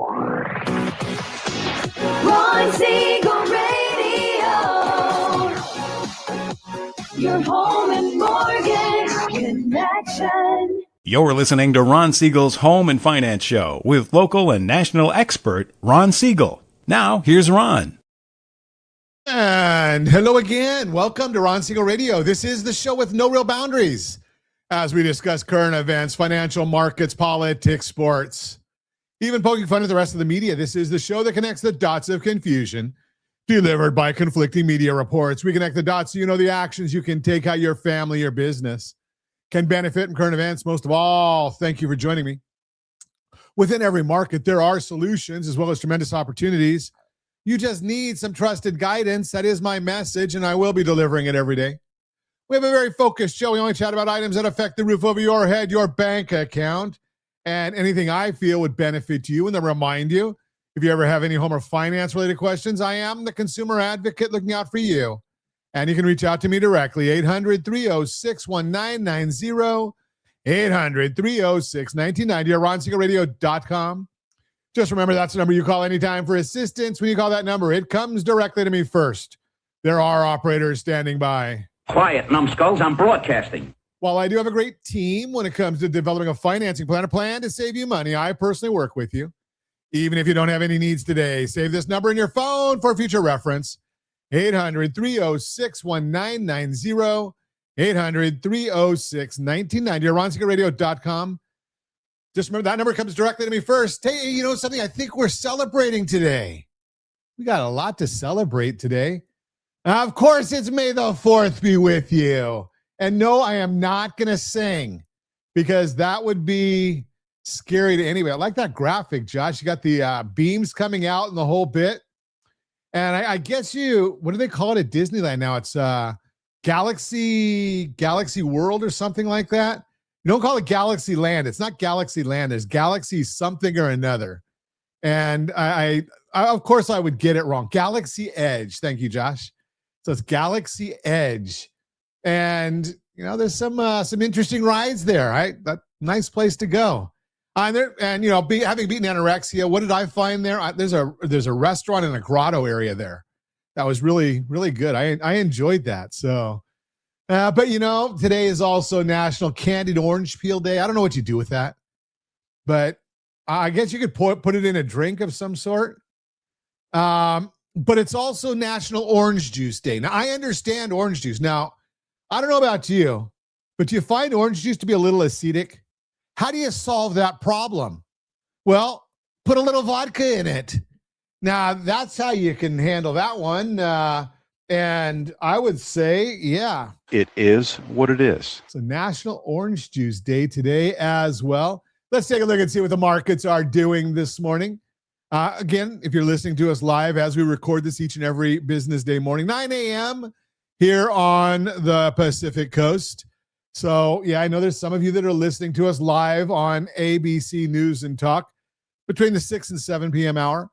Ron Siegel Radio, your home and mortgage connection. You're listening to Ron Siegel's Home and Finance Show with local and national expert Ron Siegel. Now, here's Ron. And hello again. Welcome to Ron Siegel Radio. This is the show with no real boundaries as we discuss current events, financial markets, politics, sports, even poking fun at the rest of the media. This is the show that connects the dots of confusion delivered by conflicting media reports. We connect the dots so you know the actions you can take, how your family, your business can benefit from current events. Most of all, thank you for joining me. Within every market, there are solutions as well as tremendous opportunities. You just need some trusted guidance. That is my message, and I will be delivering it every day. We have a very focused show. We only chat about items that affect the roof over your head, your bank account, and anything I feel would benefit you. And then remind you, if you ever have any home or finance-related questions, I am the consumer advocate looking out for you. And you can reach out to me directly, 800-306-1990, 800-306-1990, or RonSiegelRadio.com. Just remember, that's the number you call anytime for assistance. When you call that number, it comes directly to me first. There are operators standing by. Quiet, numbskulls, I'm broadcasting. While I do have a great team when it comes to developing a financing plan, a plan to save you money, I personally work with you. Even if you don't have any needs today, save this number in your phone for future reference. 800-306-1990, 800-306-1990, or RonSiegelRadio.com. Just remember, that number comes directly to me first. Hey, you know something? I think we're celebrating today. We got a lot to celebrate today. Of course, it's May the 4th be with you. And no, I am not going to sing because that would be scary to anybody. I like that graphic, Josh. You got the beams coming out and the whole bit. And I guess what do they call it at Disneyland now? It's Galaxy World or something like that. You don't call it Galaxy Land. It's not Galaxy Land. There's Galaxy something or another. And I of course, I would get it wrong. Galaxy Edge. Thank you, Josh. So it's Galaxy Edge. And, you know, there's some interesting rides there, right? That nice place to go. And you know, having beaten anorexia, what did I find there? There's a restaurant in a grotto area there. That was really, really good. I enjoyed that. So, but you know, today is also National Candied Orange Peel Day. I don't know what you do with that, but I guess you could put it in a drink of some sort. But it's also National Orange Juice Day. Now, I understand orange juice. Now, I don't know about you, but do you find orange juice to be a little acidic? How do you solve that problem? Well, put a little vodka in it. Now, that's how you can handle that one. And I would say, yeah. It is what it is. It's a National Orange Juice Day today as well. Let's take a look and see what the markets are doing this morning. Again, if you're listening to us live as we record this each and every business day morning, 9 a.m. here on the Pacific Coast. So, yeah, I know there's some of you that are listening to us live on ABC News and Talk between the 6 and 7 p.m. hour.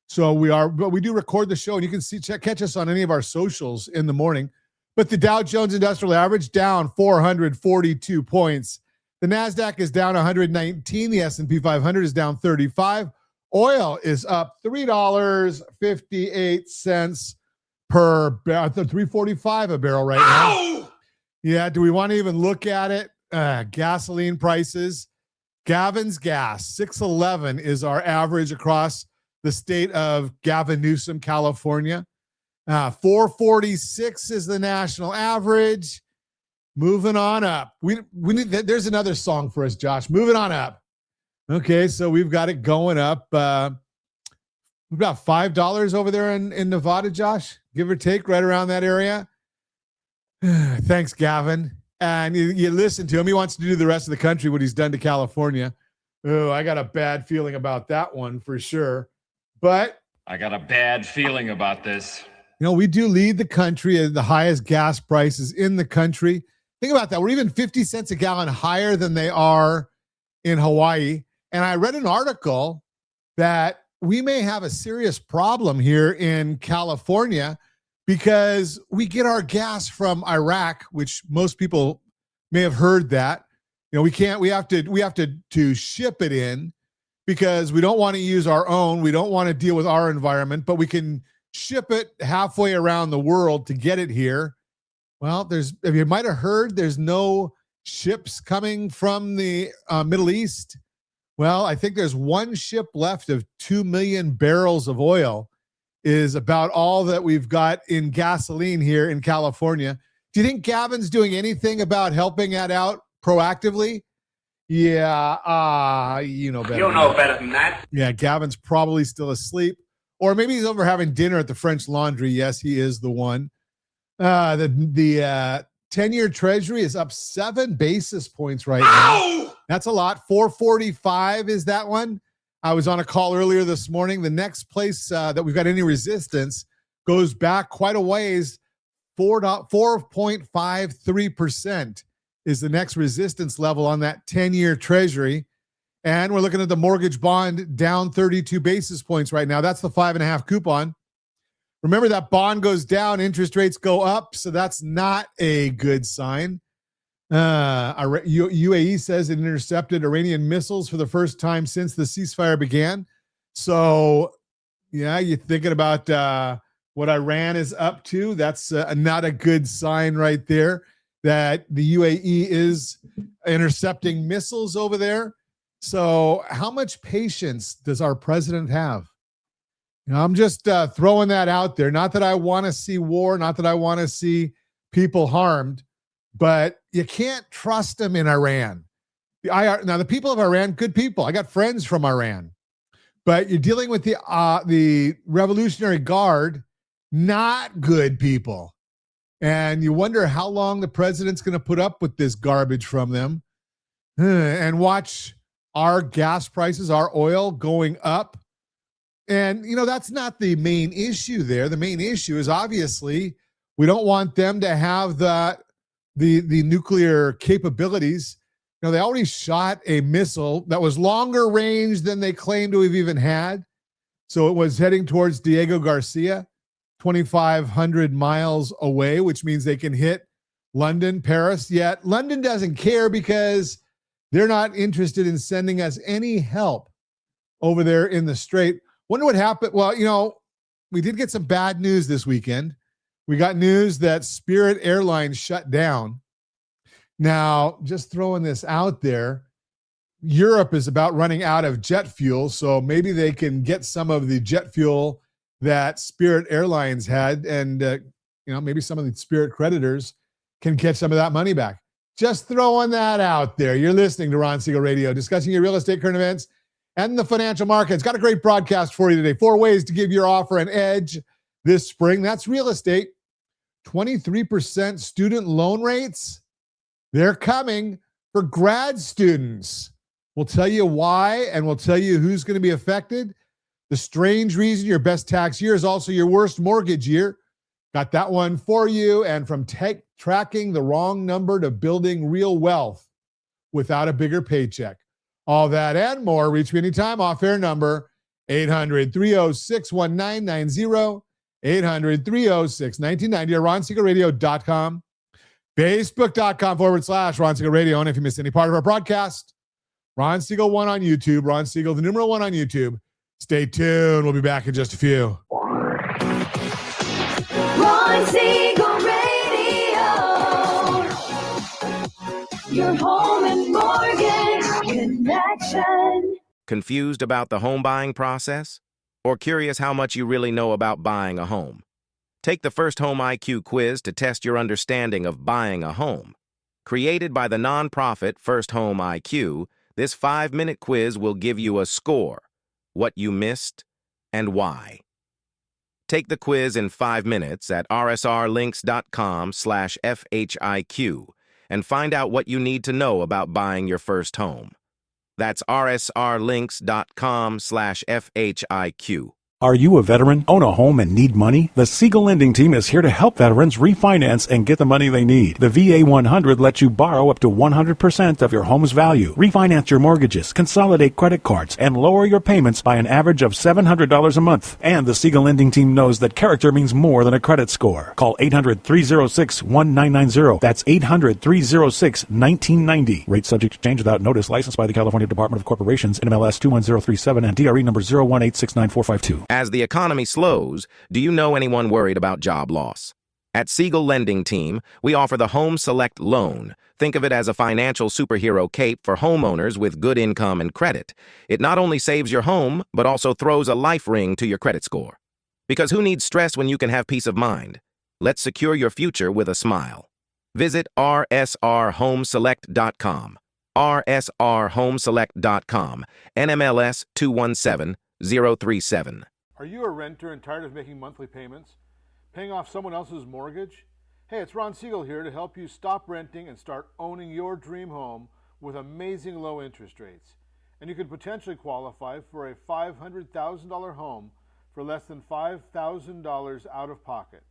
So but we do record the show, and you can catch us on any of our socials in the morning. But the Dow Jones Industrial Average down 442 points. The NASDAQ is down 119. The S&P 500 is down 35. Oil is up $3.58 per barrel, $3.45 a barrel right now. Yeah, do we want to even look at it? Gasoline prices. Gavin's Gas, $6.11 is our average across the state of Gavin Newsom, California. $4.46 is the national average. Moving on up. We need. There's another song for us, Josh. Moving on up. Okay, so we've got it going up. We've got $5 over there in Nevada, Josh, give or take, right around that area. Thanks, Gavin. And you listen to him. He wants to do the rest of the country what he's done to California. Oh, I got a bad feeling about that one for sure. But I got a bad feeling about this. You know, we do lead the country at the highest gas prices in the country. Think about that. We're even 50 cents a gallon higher than they are in Hawaii. And I read an article that we may have a serious problem here in California because we get our gas from Iraq, which most people may have heard that. You know, we have to ship it in. because we don't want to use our own. We don't want to deal with our environment, but we can ship it halfway around the world to get it here. Well, if you might have heard, there's no ships coming from the Middle East. Well, I think there's one ship left of 2 million barrels of oil is about all that we've got in gasoline here in California. Do you think Gavin's doing anything about helping that out proactively? Yeah, you know better. You know better than that. Yeah, Gavin's probably still asleep. Or maybe he's over having dinner at the French Laundry. Yes, he is the one. The 10-year Treasury is up 7 basis points right now. That's a lot. 445 is that one. I was on a call earlier this morning. The next place that we've got any resistance goes back quite a ways. 4.53% is the next resistance level on that 10-year Treasury. And we're looking at the mortgage bond down 32 basis points right now. That's the 5.5 coupon. Remember, that bond goes down, interest rates go up, so that's not a good sign. UAE says it intercepted Iranian missiles for the first time since the ceasefire began. So, yeah, you're thinking about what Iran is up to. That's not a good sign right there, that the UAE is intercepting missiles over there. So how much patience does our president have? You know, I'm just throwing that out there. Not that I want to see war, not that I want to see people harmed, but you can't trust them in Iran. Now, the people of Iran, good people. I got friends from Iran, but you're dealing with the Revolutionary Guard, not good people. And you wonder how long the president's going to put up with this garbage from them and watch our gas prices, our oil going up. And, you know, that's not the main issue there. The main issue is obviously we don't want them to have the nuclear capabilities. You know, they already shot a missile that was longer range than they claim to have even had. So it was heading towards Diego Garcia, 2,500 miles away, which means they can hit London, Paris. Yet London doesn't care because they're not interested in sending us any help over there in the Strait. Wonder what happened. Well, you know, we did get some bad news this weekend. We got news that Spirit Airlines shut down. Now, just throwing this out there, Europe is about running out of jet fuel, so maybe they can get some of the jet fuel that Spirit Airlines had, and you know, maybe some of the Spirit creditors can get some of that money back. Just throwing that out there. You're listening to Ron Siegel Radio, discussing your real estate current events and the financial markets. Got a great broadcast for you today. 4 ways to give your offer an edge this spring. That's real estate. 23% student loan rates. They're coming for grad students. We'll tell you why, and we'll tell you who's going to be affected. The strange reason your best tax year is also your worst mortgage year. Got that one for you. And from tracking the wrong number to building real wealth without a bigger paycheck. All that and more. Reach me anytime. Off-air number 800-306-1990, 800-306-1990, or RonSiegelRadio.com, Facebook.com/Ron Siegel Radio. And if you missed any part of our broadcast, Ron Siegel 1 on YouTube, Ron Siegel, the numeral 1 on YouTube. Stay tuned. We'll be back in just a few. Ron Siegel Radio. Your home and mortgage connection. Confused about the home buying process? Or curious how much you really know about buying a home? Take the First Home IQ quiz to test your understanding of buying a home. Created by the nonprofit First Home IQ, this 5-minute quiz will give you a score, what you missed, and why. Take the quiz in 5 minutes at rsrlinks.com/FHIQ and find out what you need to know about buying your first home. That's rsrlinks.com/FHIQ. Are you a veteran, own a home, and need money? The Siegel Lending Team is here to help veterans refinance and get the money they need. The VA 100 lets you borrow up to 100% of your home's value, refinance your mortgages, consolidate credit cards, and lower your payments by an average of $700 a month. And the Siegel Lending Team knows that character means more than a credit score. Call 800-306-1990. That's 800-306-1990. Rate subject to change without notice. Licensed by the California Department of Corporations, NMLS 21037, and DRE number 018694452. As the economy slows, do you know anyone worried about job loss? At Siegel Lending Team, we offer the Home Select Loan. Think of it as a financial superhero cape for homeowners with good income and credit. It not only saves your home, but also throws a life ring to your credit score. Because who needs stress when you can have peace of mind? Let's secure your future with a smile. Visit rsrhomeselect.com. rsrhomeselect.com. NMLS 217037. Are you a renter and tired of making monthly payments? Paying off someone else's mortgage? Hey, it's Ron Siegel here to help you stop renting and start owning your dream home with amazing low interest rates. And you could potentially qualify for a $500,000 home for less than $5,000 out of pocket.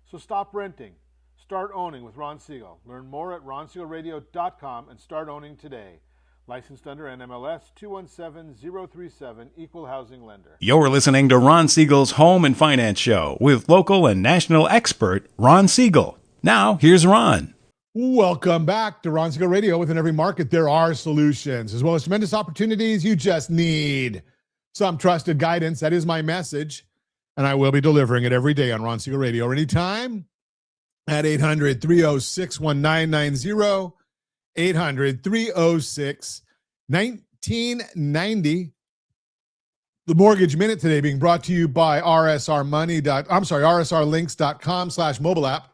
So stop renting. Start owning with Ron Siegel. Learn more at ronsiegelradio.com and start owning today. Licensed under NMLS 217037, Equal Housing Lender. You're listening to Ron Siegel's Home and Finance Show with local and national expert Ron Siegel. Now, here's Ron. Welcome back to Ron Siegel Radio. Within every market, there are solutions, as well as tremendous opportunities. You just need some trusted guidance. That is my message, and I will be delivering it every day on Ron Siegel Radio or anytime at 800-306-1990. 800-306-1990. The Mortgage Minute today being brought to you by rsrlinks.com/mobile app.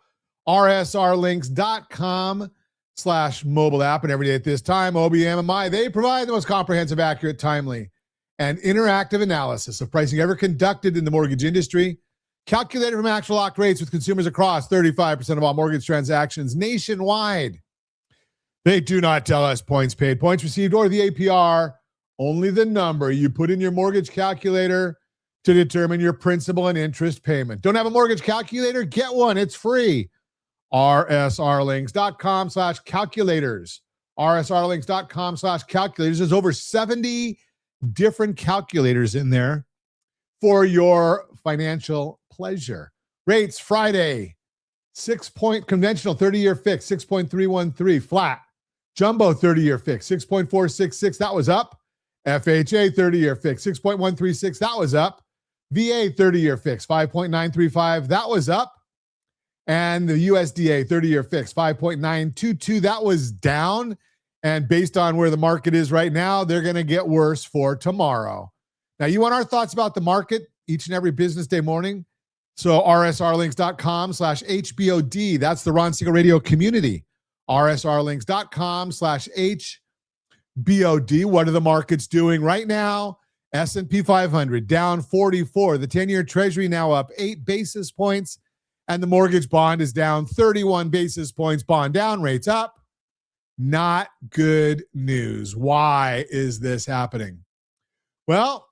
rsrlinks.com/mobile app. And every day at this time, OBMMI, they provide the most comprehensive, accurate, timely, and interactive analysis of pricing ever conducted in the mortgage industry, calculated from actual locked rates with consumers across 35% of all mortgage transactions nationwide. They do not tell us points paid, points received, or the APR, only the number you put in your mortgage calculator to determine your principal and interest payment. Don't have a mortgage calculator? Get one. It's free. rsrlinks.com/calculators. rsrlinks.com/calculators. There's over 70 different calculators in there for your financial pleasure. Rates Friday, 6-point conventional 30-year fix, 6.313 flat. Jumbo 30-year fix, 6.466. That was up. FHA 30-year fix, 6.136. That was up. VA 30-year fix, 5.935. That was up. And the USDA 30-year fix, 5.922. That was down. And based on where the market is right now, they're going to get worse for tomorrow. Now, you want our thoughts about the market each and every business day morning? So rsrlinks.com/HBOD. That's the Ron Siegel Radio community. rsrlinks.com/HBOD. What are the markets doing right now? S&P 500 down 44. The 10-year Treasury now up 8 basis points. And the mortgage bond is down 31 basis points. Bond down, rates up. Not good news. Why is this happening? Well,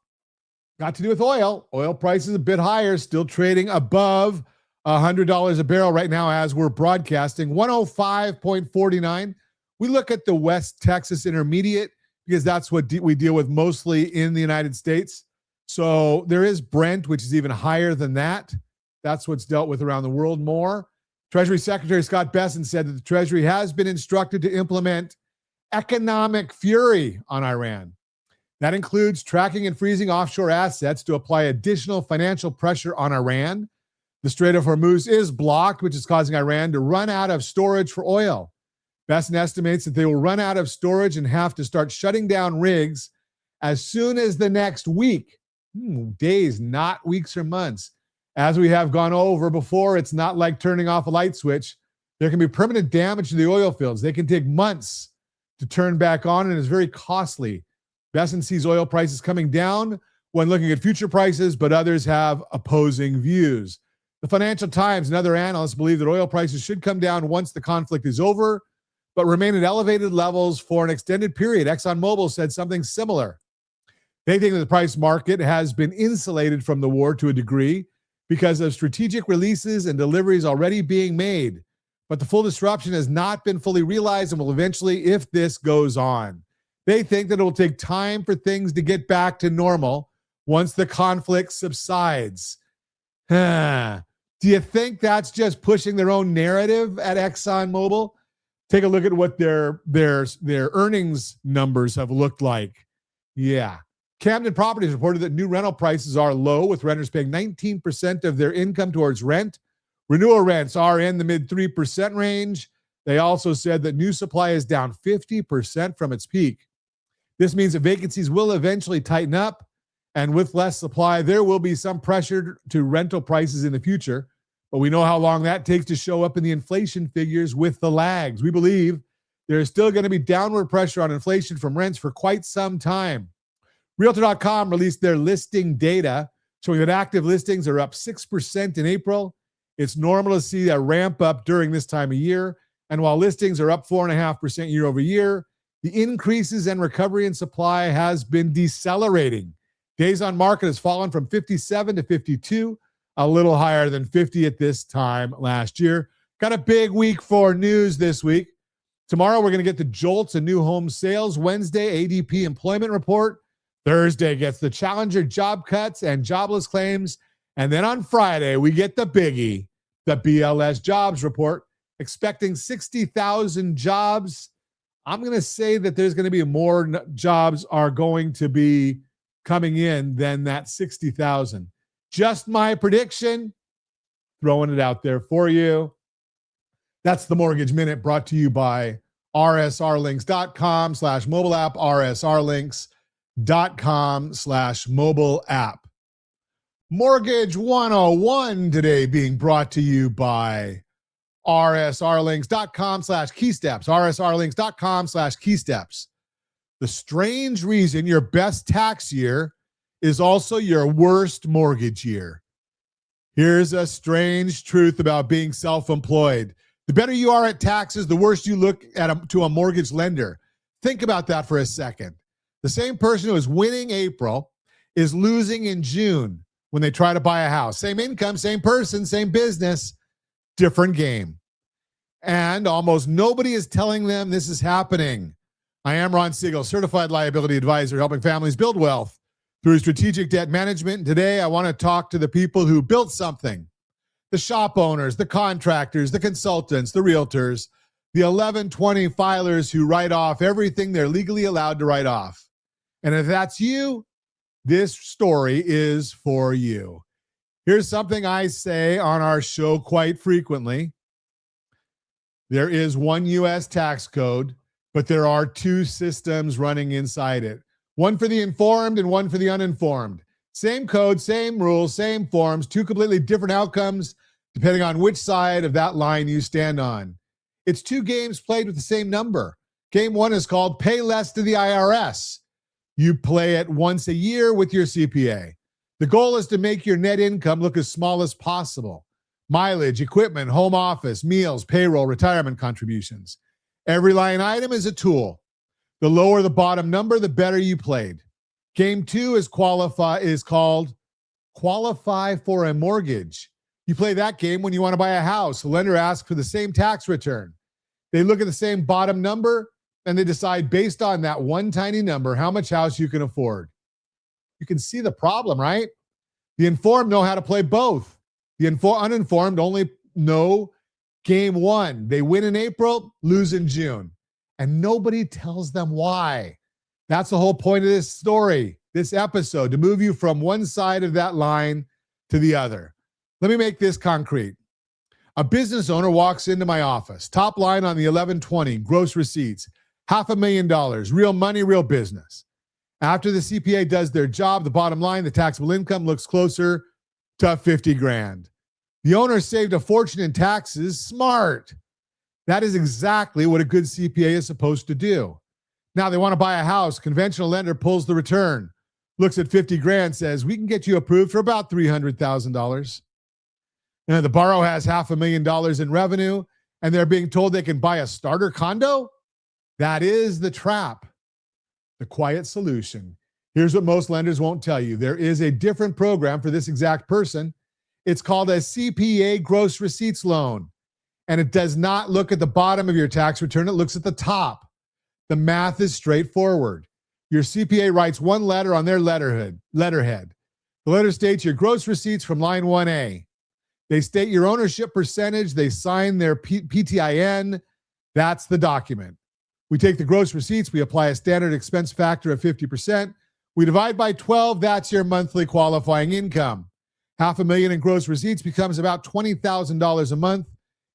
got to do with oil. Oil prices a bit higher, still trading above $100 a barrel right now as we're broadcasting. 105.49. We look at the West Texas Intermediate because that's what we deal with mostly in the United States. So there is Brent, which is even higher than that. That's what's dealt with around the world more. Treasury Secretary Scott Bessent said that the Treasury has been instructed to implement economic fury on Iran. That includes tracking and freezing offshore assets to apply additional financial pressure on Iran. The Strait of Hormuz is blocked, which is causing Iran to run out of storage for oil. Bessent estimates that they will run out of storage and have to start shutting down rigs as soon as the next week. Days, not weeks or months. As we have gone over before, it's not like turning off a light switch. There can be permanent damage to the oil fields. They can take months to turn back on, and it's very costly. Bessent sees oil prices coming down when looking at future prices, but others have opposing views. The Financial Times and other analysts believe that oil prices should come down once the conflict is over, but remain at elevated levels for an extended period. ExxonMobil said something similar. They think that the price market has been insulated from the war to a degree because of strategic releases and deliveries already being made. But the full disruption has not been fully realized and will eventually, if this goes on. They think that it will take time for things to get back to normal once the conflict subsides. Do you think that's just pushing their own narrative at ExxonMobil? Take a look at what their earnings numbers have looked like. Yeah. Camden Properties reported that new rental prices are low, with renters paying 19% of their income towards rent. Renewal rents are in the mid 3% range. They also said that new supply is down 50% from its peak. This means that vacancies will eventually tighten up, and with less supply, there will be some pressure to rental prices in the future. But we know how long that takes to show up in the inflation figures with the lags. We believe there is still going to be downward pressure on inflation from rents for quite some time. Realtor.com released their listing data showing that active listings are up 6% in April. It's normal to see a ramp up during this time of year. And while listings are up 4.5% year over year, the increases and recovery in supply has been decelerating. Days on market has fallen from 57 to 52, a little higher than 50 at this time last year. Got a big week for news this week. Tomorrow, we're going to get the JOLTS and new home sales. Wednesday, ADP employment report. Thursday gets the Challenger job cuts and jobless claims. And then on Friday, we get the biggie, the BLS jobs report, expecting 60,000 jobs. I'm going to say that there's going to be more jobs are going to be coming in than that 60,000. Just my prediction, throwing it out there for you. That's the Mortgage Minute, brought to you by rsrlinks.com/mobile app, rsrlinks.com/mobile app. Mortgage 101 today being brought to you by rsrlinks.com/keysteps, rsrlinks.com/keysteps. The strange reason your best tax year is also your worst mortgage year. Here's a strange truth about being self-employed. The better you are at taxes, the worse you look at to a mortgage lender. Think about that for a second. The same person who is winning April is losing in June when they try to buy a house. Same income, same person, same business, different game. And almost nobody is telling them this is happening. I am Ron Siegel, certified liability advisor, helping families build wealth through strategic debt management. And today, I want to talk to the people who built something. The shop owners, the contractors, the consultants, the realtors, the 1120 filers who write off everything they're legally allowed to write off. And if that's you, this story is for you. Here's something I say on our show quite frequently. There is one U.S. tax code, but there are two systems running inside it. One for the informed and one for the uninformed. Same code, same rules, same forms, two completely different outcomes depending on which side of that line you stand on. It's two games played with the same number. Game one is called Pay Less to the IRS. You play it once a year with your CPA. The goal is to make your net income look as small as possible. Mileage, equipment, home office, meals, payroll, retirement contributions. Every line item is a tool. The lower the bottom number, the better you played. Game two is called Qualify for a Mortgage. You play that game when you want to buy a house. The lender asks for the same tax return. They look at the same bottom number, and they decide based on that one tiny number how much house you can afford. You can see the problem, right? The informed know how to play both. The uninformed only know game one. They win in April, lose in June. And nobody tells them why. That's the whole point of this story, this episode, to move you from one side of that line to the other. Let me make this concrete. A business owner walks into my office. Top line on the 1120, gross receipts, $500,000, real money, real business. After the CPA does their job, the bottom line, the taxable income looks closer to 50 grand. The owner saved a fortune in taxes. Smart. That is exactly what a good CPA is supposed to do. Now they want to buy a house. Conventional lender pulls the return, looks at 50 grand, says, we can get you approved for about $300,000. And the borrower has $500,000 in revenue, and they're being told they can buy a starter condo. That is the trap. The quiet solution. Here's what most lenders won't tell you. There is a different program for this exact person. It's called a CPA gross receipts loan. And it does not look at the bottom of your tax return. It looks at the top. The math is straightforward. Your CPA writes one letter on their letterhead. The letter states your gross receipts from line 1A. They state your ownership percentage. They sign their PTIN. That's the document. We take the gross receipts. We apply a standard expense factor of 50%. We divide by 12. That's your monthly qualifying income. $500,000 in gross receipts becomes about $20,000 a month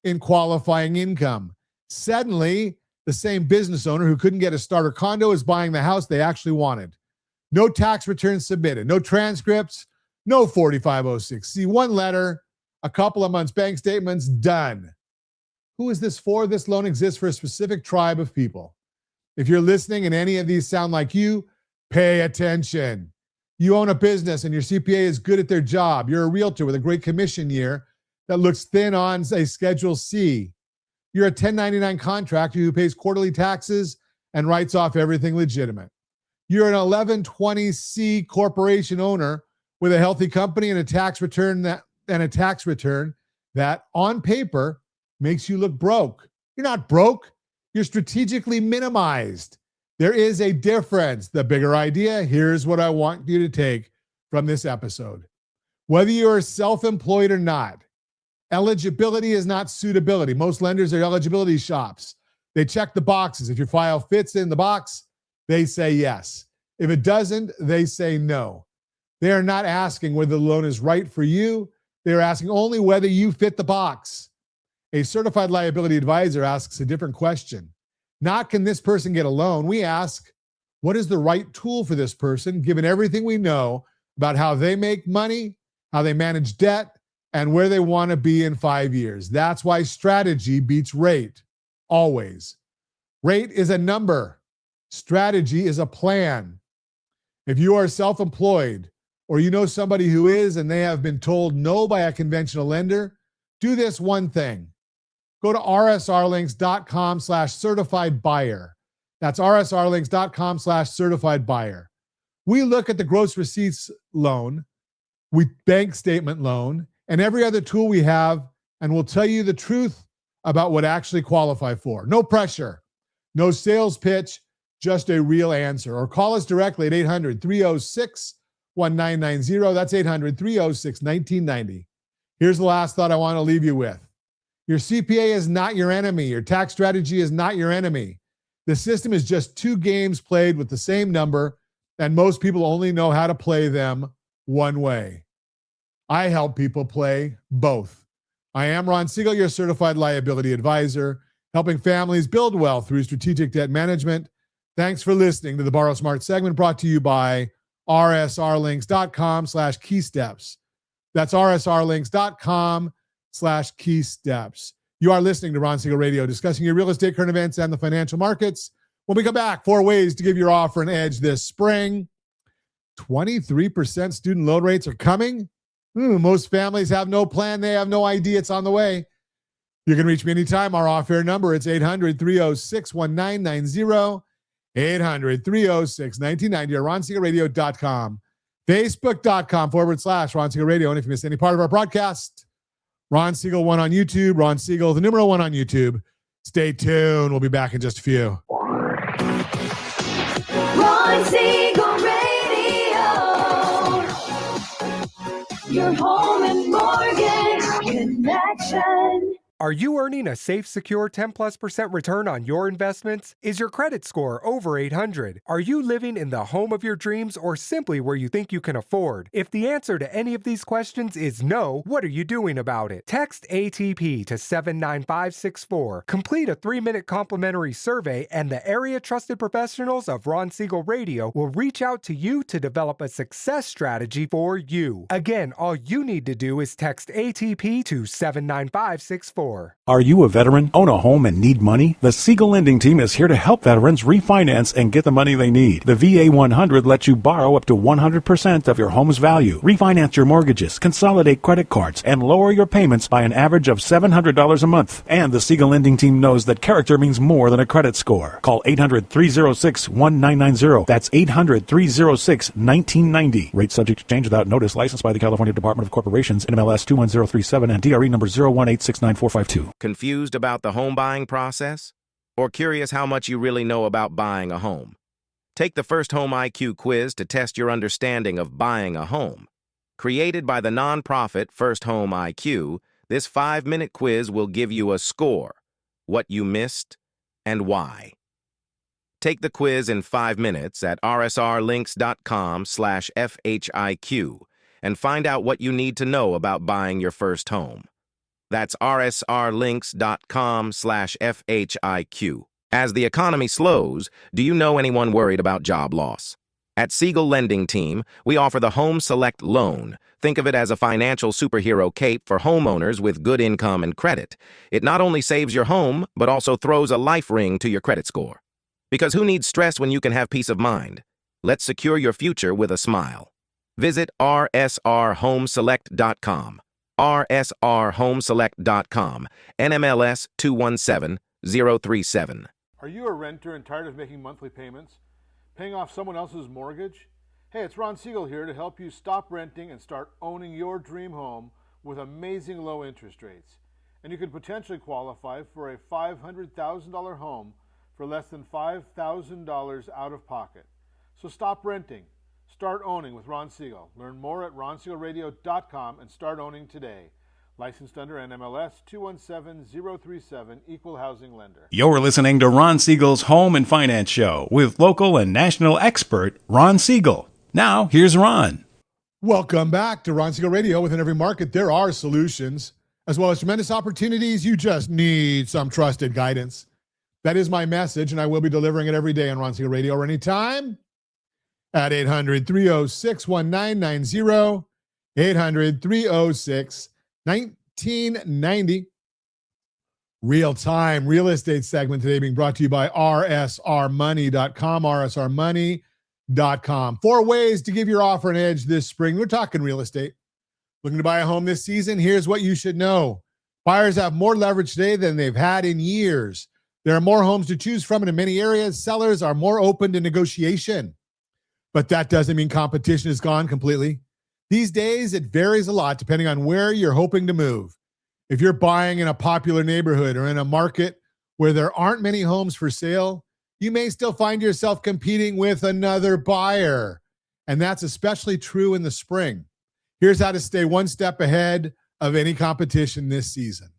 in qualifying income. Suddenly, the same business owner who couldn't get a starter condo is buying the house they actually wanted. No tax returns submitted, no transcripts, no 4506C, one letter, a couple of months bank statements, done. Who is this for? This loan exists for a specific tribe of people. If you're listening and any of these sound like you, pay attention. You own a business and your CPA is good at their job. You're a realtor with a great commission year that looks thin on a Schedule C. You're a 1099 contractor who pays quarterly taxes and writes off everything legitimate. You're an 1120C corporation owner with a healthy company and a tax return that on paper makes you look broke. You're not broke. You're strategically minimized. There is a difference. The bigger idea, here's what I want you to take from this episode. Whether you're self-employed or not, eligibility is not suitability. Most lenders are eligibility shops. They check the boxes. If your file fits in the box, they say yes. If it doesn't, they say no. They are not asking whether the loan is right for you. They are asking only whether you fit the box. A certified liability advisor asks a different question. Not can this person get a loan? We ask, what is the right tool for this person, given everything we know about how they make money, how they manage debt, and where they want to be in 5 years. That's why strategy beats rate, always. Rate is a number. Strategy is a plan. If you are self-employed or you know somebody who is and they have been told no by a conventional lender, do this one thing. Go to rsrlinks.com/certified buyer. That's rsrlinks.com/certified buyer. We look at the gross receipts loan, bank statement loan, and every other tool we have, and we'll tell you the truth about what actually qualify for. No pressure, no sales pitch, just a real answer. Or call us directly at 800-306-1990. That's 800-306-1990. Here's the last thought I want to leave you with. Your CPA is not your enemy. Your tax strategy is not your enemy. The system is just two games played with the same number, and most people only know how to play them one way. I help people play both. I am Ron Siegel, your certified liability advisor, helping families build wealth through strategic debt management. Thanks for listening to the Borrow Smart segment brought to you by rsrlinks.com/keysteps. That's rsrlinks.com/keysteps. You are listening to Ron Siegel Radio, discussing your real estate, current events, and the financial markets. When we come back, 4 ways to give your offer an edge this spring. 23% student loan rates are coming. Most families have no plan. They have no idea it's on the way. You can reach me anytime. Our off-air number, it's 800-306-1990, 800-306-1990, or RonSiegelRadio.com, Facebook.com/Ron Siegel Radio. And if you miss any part of our broadcast, Ron Siegel 1 on YouTube, Ron Siegel, the numeral 1 on YouTube. Stay tuned. We'll be back in just a few. Ron Siegel Radio. Your home and mortgage connection. Are you earning a safe, secure 10+% return on your investments? Is your credit score over 800? Are you living in the home of your dreams or simply where you think you can afford? If the answer to any of these questions is no, what are you doing about it? Text ATP to 79564. Complete a 3-minute complimentary survey and the area trusted professionals of Ron Siegel Radio will reach out to you to develop a success strategy for you. Again, all you need to do is text ATP to 79564. score. Are you a veteran, own a home, and need money? The Siegel Lending Team is here to help veterans refinance and get the money they need. The VA 100 lets you borrow up to 100% of your home's value, refinance your mortgages, consolidate credit cards, and lower your payments by an average of $700 a month. And the Siegel Lending Team knows that character means more than a credit score. Call 800-306-1990. That's 800-306-1990. Rate subject to change without notice. Licensed by the California Department of Corporations, NMLS 21037 and DRE number 018694452. Confused about the home buying process? Or curious how much you really know about buying a home? Take the First Home IQ quiz to test your understanding of buying a home. Created by the nonprofit First Home IQ, this 5-minute quiz will give you a score, what you missed, and why. Take the quiz in 5 minutes at rsrlinks.com/FHIQ and find out what you need to know about buying your first home. That's rsrlinks.com/FHIQ. As the economy slows, do you know anyone worried about job loss? At Siegel Lending Team, we offer the Home Select Loan. Think of it as a financial superhero cape for homeowners with good income and credit. It not only saves your home, but also throws a life ring to your credit score. Because who needs stress when you can have peace of mind? Let's secure your future with a smile. Visit rsrhomeselect.com. rsrhomeselect.com, NMLS 217037. Are you a renter and tired of making monthly payments? Paying off someone else's mortgage? Hey, it's Ron Siegel here to help you stop renting and start owning your dream home with amazing low interest rates. And you could potentially qualify for a $500,000 home for less than $5,000 out of pocket. So stop renting. Start owning with Ron Siegel. Learn more at ronsiegelradio.com and start owning today. Licensed under NMLS 217037, Equal Housing Lender. You're listening to Ron Siegel's Home and Finance Show with local and national expert Ron Siegel. Now, here's Ron. Welcome back to Ron Siegel Radio. Within every market, there are solutions, as well as tremendous opportunities. You just need some trusted guidance. That is my message, and I will be delivering it every day on Ron Siegel Radio or anytime at 800-306-1990, 800-306-1990. Real-time real estate segment today being brought to you by rsrmoney.com, rsrmoney.com. 4 ways to give your offer an edge this spring. We're talking real estate. Looking to buy a home this season? Here's what you should know. Buyers have more leverage today than they've had in years. There are more homes to choose from, and in many areas, sellers are more open to negotiation. But that doesn't mean competition is gone completely. These days, it varies a lot depending on where you're hoping to move. If you're buying in a popular neighborhood or in a market where there aren't many homes for sale, you may still find yourself competing with another buyer. And that's especially true in the spring. Here's how to stay one step ahead of any competition this season.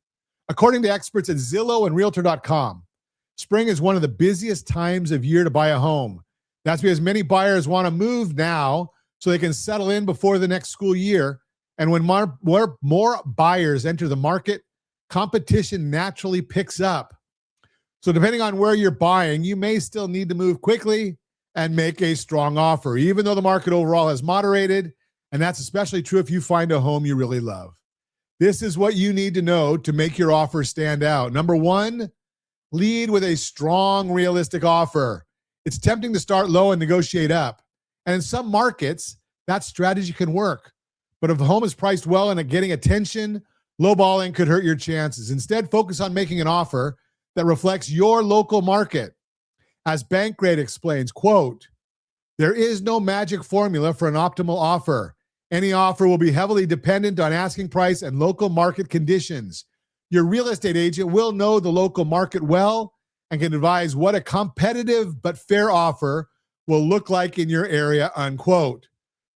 According to experts at Zillow and Realtor.com, spring is one of the busiest times of year to buy a home. That's because many buyers want to move now so they can settle in before the next school year. And when more buyers enter the market, competition naturally picks up. So depending on where you're buying, you may still need to move quickly and make a strong offer, even though the market overall has moderated. And that's especially true if you find a home you really love. This is what you need to know to make your offer stand out. Number 1, lead with a strong, realistic offer. It's tempting to start low and negotiate up. And in some markets, that strategy can work. But if the home is priced well and getting attention, lowballing could hurt your chances. Instead, focus on making an offer that reflects your local market. As Bankrate explains, quote, "There is no magic formula for an optimal offer. Any offer will be heavily dependent on asking price and local market conditions. Your real estate agent will know the local market well and can advise what a competitive but fair offer will look like in your area," unquote.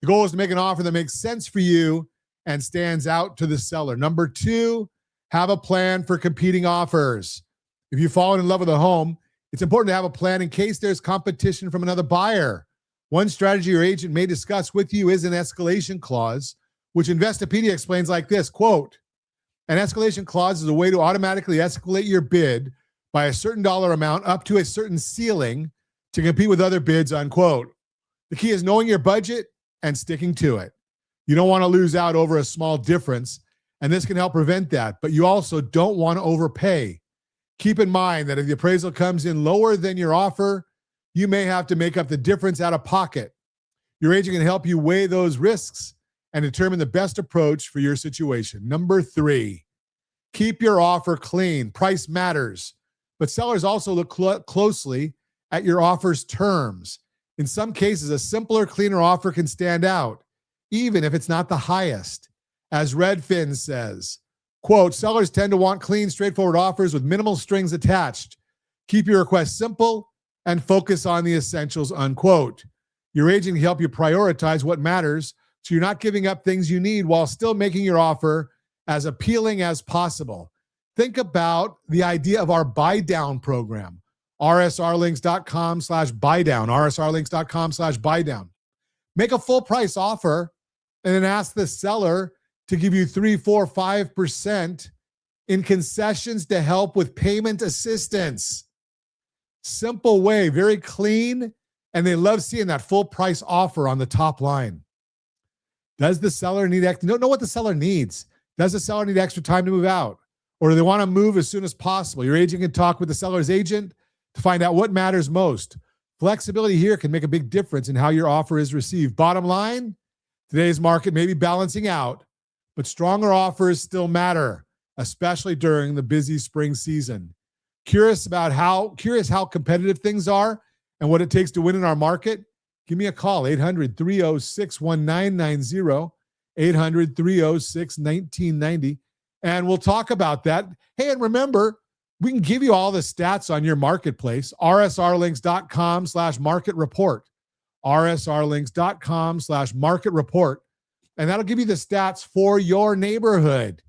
The goal is to make an offer that makes sense for you and stands out to the seller. Number 2, have a plan for competing offers. If you've fallen in love with a home, it's important to have a plan in case there's competition from another buyer. One strategy your agent may discuss with you is an escalation clause, which Investopedia explains like this, quote, "An escalation clause is a way to automatically escalate your bid by a certain dollar amount up to a certain ceiling to compete with other bids," unquote. The key is knowing your budget and sticking to it. You don't want to lose out over a small difference, And this can help prevent that. But you also don't want to overpay. Keep in mind that if the appraisal comes in lower than your offer, you may have to make up the difference out of pocket. Your agent can help you weigh those risks and determine the best approach for your situation. Number 3, keep your offer clean. Price matters, but sellers also look closely at your offer's terms. In some cases, a simpler, cleaner offer can stand out, even if it's not the highest. As Redfin says, quote, sellers tend to want clean, straightforward offers with minimal strings attached. Keep your request simple and focus on the essentials, unquote. Your agent can help you prioritize what matters so you're not giving up things you need while still making your offer as appealing as possible. Think about the idea of our buy down program, rsrlinks.com/buydown, rsrlinks.com/buydown. Make a full price offer and then ask the seller to give you 3, 4, 5% in concessions to help with payment assistance. Simple way, very clean, and they love seeing that full price offer on the top line. Does the seller need know what the seller needs? Does the seller need extra time to move out? Or do they want to move as soon as possible? Your agent can talk with the seller's agent to find out what matters most. Flexibility here can make a big difference in how your offer is received. Bottom line, today's market may be balancing out, but stronger offers still matter, especially during the busy spring season. Curious how competitive things are and what it takes to win in our market? Give me a call, 800-306-1990, 800-306-1990, and we'll talk about that. Hey, and remember, we can give you all the stats on your marketplace, rsrlinks.com/market report, rsrlinks.com/market report, and that'll give you the stats for your neighborhood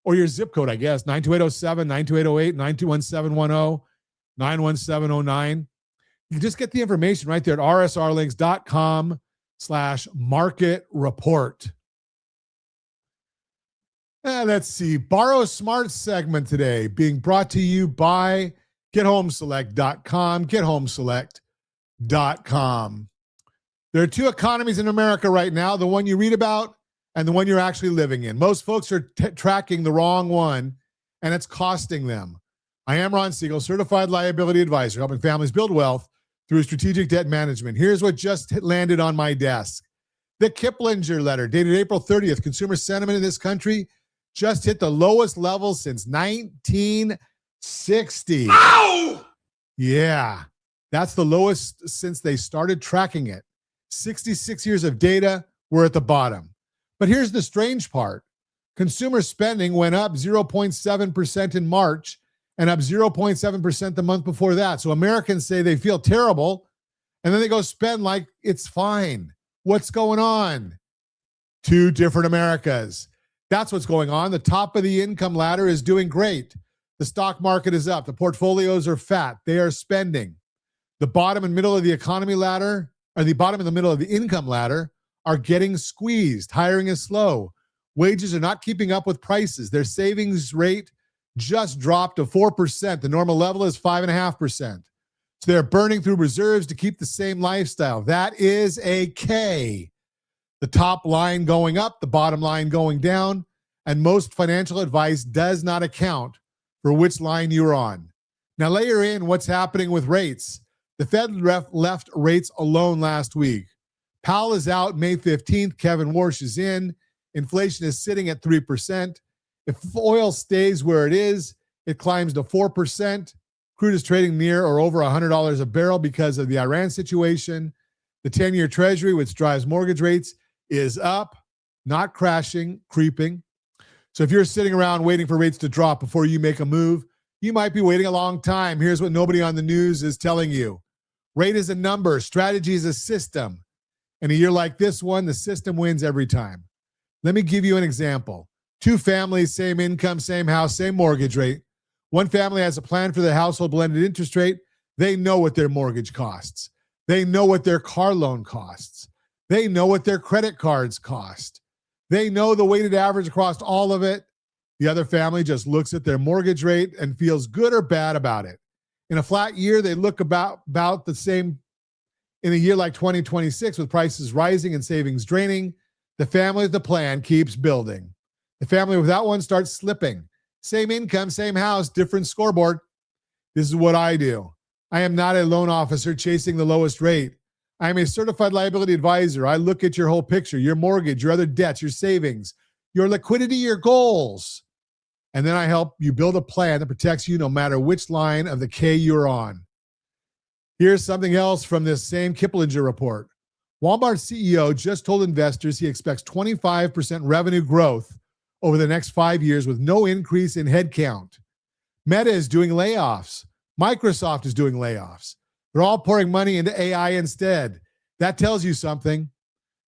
or your zip code, I guess, 92807, 92808, 921-710, 91709. You just get the information right there at rsrlinks.com/market report. Let's see. Borrow Smart segment today being brought to you by GetHomeSelect.com, GetHomeSelect.com. There are two economies in America right now, the one you read about and the one you're actually living in. Most folks are tracking the wrong one, and it's costing them. I am Ron Siegel, certified liability advisor, helping families build wealth through strategic debt management. Here's what just landed on my desk. The Kiplinger letter, dated April 30th. Consumer sentiment in this country just hit the lowest level since 1960. Ow! Yeah, that's the lowest since they started tracking it. 66 years of data, we're at the bottom. But here's the strange part. Consumer spending went up 0.7% in March and up 0.7% the month before that. So Americans say they feel terrible, and then they go spend like it's fine. What's going on? Two different Americas. That's what's going on. The top of the income ladder is doing great. The stock market is up. The portfolios are fat. They are spending. The bottom and middle of the economy ladder, or the bottom and the middle of the income ladder, are getting squeezed. Hiring is slow. Wages are not keeping up with prices. Their savings rate just dropped to 4%. The normal level is 5.5%. So they're burning through reserves to keep the same lifestyle. That is a K. The top line going up, the bottom line going down, and most financial advice does not account for which line you're on. Now layer in what's happening with rates. The Fed left rates alone last week. Powell is out May 15th. Kevin Warsh is in. Inflation is sitting at 3%. If oil stays where it is, it climbs to 4%. Crude is trading near or over $100 a barrel because of the Iran situation. The 10-year Treasury, which drives mortgage rates, is up, not crashing, creeping. So if you're sitting around waiting for rates to drop before you make a move, you might be waiting a long time. Here's what nobody on the news is telling you. Rate is a number. Strategy is a system. In a year like this one, the system wins every time. Let me give you an example. Two families, same income, same house, same mortgage rate. One family has a plan for their household blended interest rate. They know what their mortgage costs. They know what their car loan costs. They know what their credit cards cost. They know the weighted average across all of it. The other family just looks at their mortgage rate and feels good or bad about it. In a flat year, they look about the same. In a year like 2026, with prices rising and savings draining, the family with the plan keeps building. The family without one starts slipping. Same income, same house, different scoreboard. This is what I do. I am not a loan officer chasing the lowest rate. I am a certified liability advisor. I look at your whole picture, your mortgage, your other debts, your savings, your liquidity, your goals. And then I help you build a plan that protects you no matter which line of the K you're on. Here's something else from this same Kiplinger report. Walmart CEO just told investors he expects 25% revenue growth over the next 5 years with no increase in headcount. Meta is doing layoffs. Microsoft is doing layoffs. They're all pouring money into AI instead. That tells you something.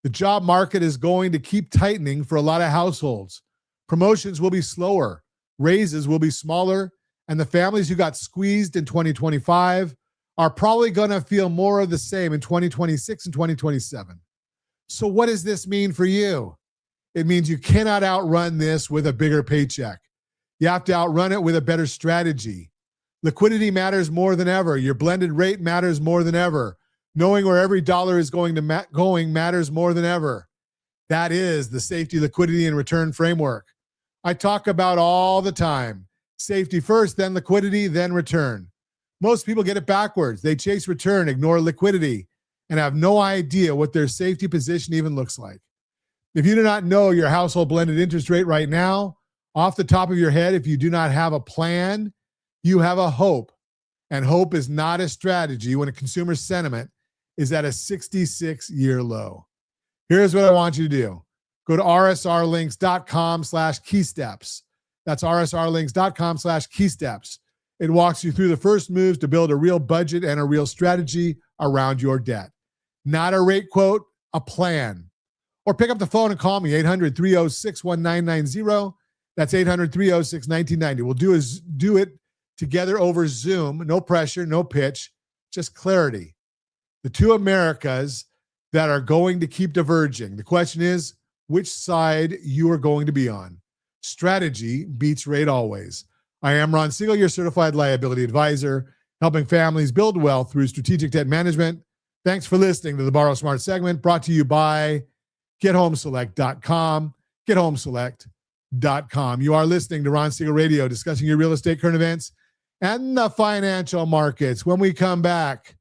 The job market is going to keep tightening for a lot of households. Promotions will be slower. Raises will be smaller. And the families who got squeezed in 2025 are probably going to feel more of the same in 2026 and 2027. So what does this mean for you? It means you cannot outrun this with a bigger paycheck. You have to outrun it with a better strategy. Liquidity matters more than ever. Your blended rate matters more than ever. Knowing where every dollar is going matters more than ever. That is the safety, liquidity, and return framework I talk about all the time. Safety first, then liquidity, then return. Most people get it backwards. They chase return, ignore liquidity, and have no idea what their safety position even looks like. If you do not know your household blended interest rate right now, off the top of your head, if you do not have a plan, you have a hope. And hope is not a strategy when a consumer sentiment is at a 66-year low. Here's what I want you to do. Go to rsrlinks.com/keysteps. That's rsrlinks.com/keysteps. It walks you through the first moves to build a real budget and a real strategy around your debt. Not a rate quote, a plan. Or pick up the phone and call me, 800-306-1990. That's 800-306-1990. We'll do it together over Zoom. No pressure, no pitch, just clarity. The two Americas that are going to keep diverging. The question is, which side you are going to be on. Strategy beats rate always. I am Ron Siegel, your certified liability advisor, helping families build wealth through strategic debt management. Thanks for listening to the Borrow Smart segment, brought to you by GetHomeSelect.com. GetHomeSelect.com. You are listening to Ron Siegel Radio, discussing your real estate current events and the financial markets. When we come back,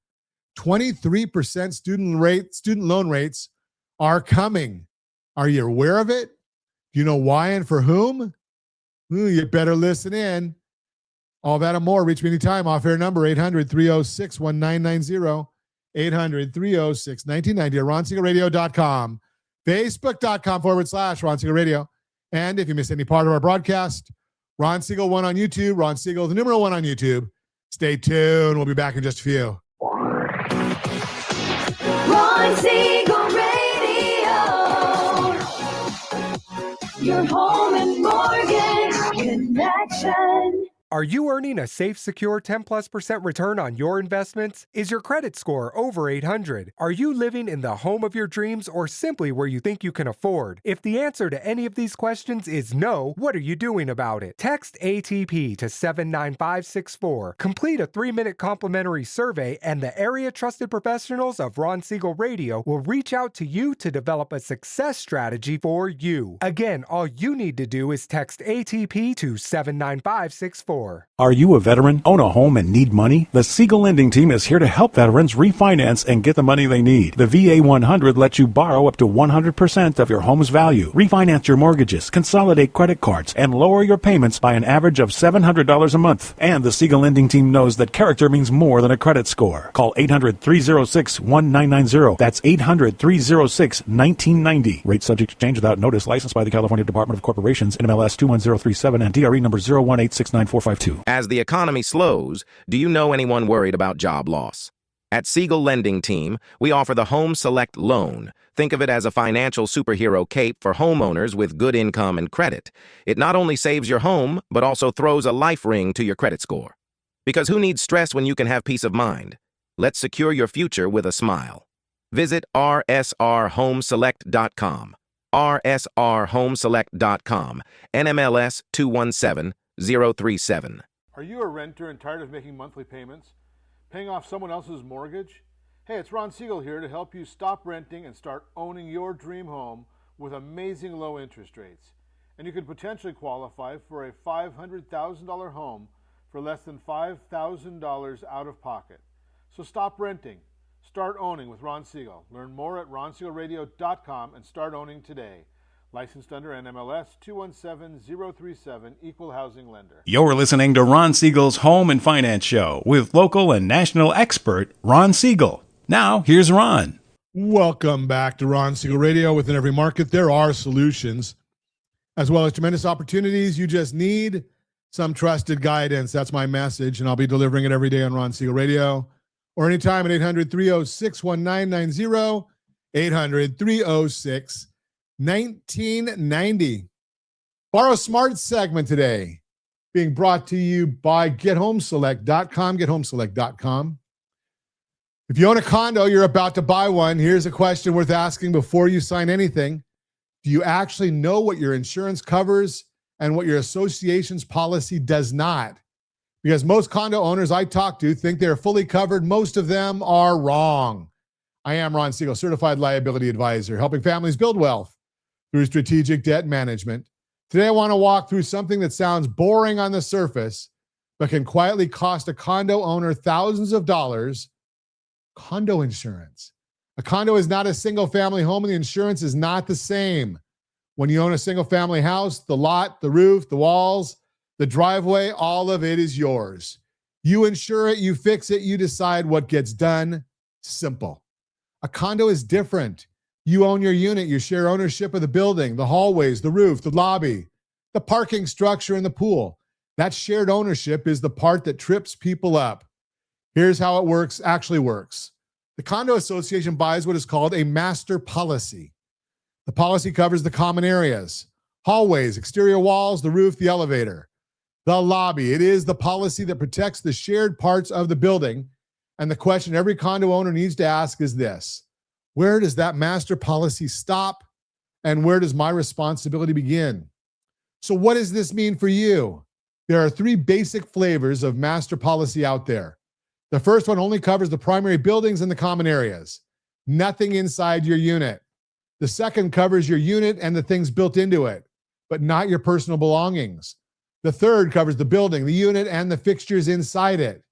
23% student loan rates are coming. Are you aware of it? Do you know why and for whom? You better listen in. All that and more. Reach me anytime. Off-air number 800-306-1990. 800-306-1990. RonSiegelRadio.com. Facebook.com/Ron Siegel Radio. And if you miss any part of our broadcast, Ron Siegel 1 on YouTube. Ron Siegel, the number 1 on YouTube. Stay tuned. We'll be back in just a few. Ron Siegel Radio. Your home and mortgage connection. Are you earning a safe, secure 10+% return on your investments? Is your credit score over 800? Are you living in the home of your dreams or simply where you think you can afford? If the answer to any of these questions is no, what are you doing about it? Text ATP to 79564. Complete a 3-minute complimentary survey and the area trusted professionals of Ron Siegel Radio will reach out to you to develop a success strategy for you. Again, all you need to do is text ATP to 79564. Are you a veteran, own a home, and need money? The Siegel Lending Team is here to help veterans refinance and get the money they need. The VA 100 lets you borrow up to 100% of your home's value, refinance your mortgages, consolidate credit cards, and lower your payments by an average of $700 a month. And the Siegel Lending Team knows that character means more than a credit score. Call 800-306-1990. That's 800-306-1990. Rate subject to change without notice. Licensed by the California Department of Corporations, NMLS 21037, and DRE number 0186945. As the economy slows, do you know anyone worried about job loss? At Siegel Lending Team, we offer the Home Select Loan. Think of it as a financial superhero cape for homeowners with good income and credit. It not only saves your home, but also throws a life ring to your credit score. Because who needs stress when you can have peace of mind? Let's secure your future with a smile. Visit rsrhomeselect.com. rsrhomeselect.com. NMLS 217037. Are you a renter and tired of making monthly payments? Paying off someone else's mortgage? Hey, it's Ron Siegel here to help you stop renting and start owning your dream home with amazing low interest rates. and you could potentially qualify for a $500,000 home for less than $5,000 out of pocket. So stop renting. Start owning with Ron Siegel. Learn more at ronsiegelradio.com and start owning today. Licensed under NMLS 217037, Equal Housing Lender. You're listening to Ron Siegel's Home and Finance Show with local and national expert Ron Siegel. Now, here's Ron. Welcome back to Ron Siegel Radio. Within every market, there are solutions, as well as tremendous opportunities. You just need some trusted guidance. That's my message, and I'll be delivering it every day on Ron Siegel Radio or anytime at 800-306-1990, 800-306-1990. Borrow Smart segment today being brought to you by GetHomeSelect.com, GetHomeSelect.com. If you own a condo, you're about to buy one. Here's a question worth asking before you sign anything. Do you actually know what your insurance covers and what your association's policy does not? Because most condo owners I talk to think they're fully covered. Most of them are wrong. I am Ron Siegel, certified liability advisor, helping families build wealth through strategic debt management. Today, I want to walk through something that sounds boring on the surface, but can quietly cost a condo owner thousands of dollars: condo insurance. A condo is not a single-family home, and the insurance is not the same. When you own a single-family house, the lot, the roof, the walls, the driveway, all of it is yours. You insure it, you fix it, you decide what gets done. Simple. A condo is different. You own your unit, you share ownership of the building, the hallways, the roof, the lobby, the parking structure, and the pool. That shared ownership is the part that trips people up. Here's how it actually works. The condo association buys what is called a master policy. The policy covers the common areas, hallways, exterior walls, the roof, the elevator, the lobby. It is the policy that protects the shared parts of the building. And the question every condo owner needs to ask is this: where does that master policy stop, and where does my responsibility begin? So what does this mean for you? There are three basic flavors of master policy out there. The first one only covers the primary buildings and the common areas, nothing inside your unit. The second covers your unit and the things built into it, but not your personal belongings. The third covers the building, the unit, and the fixtures inside it.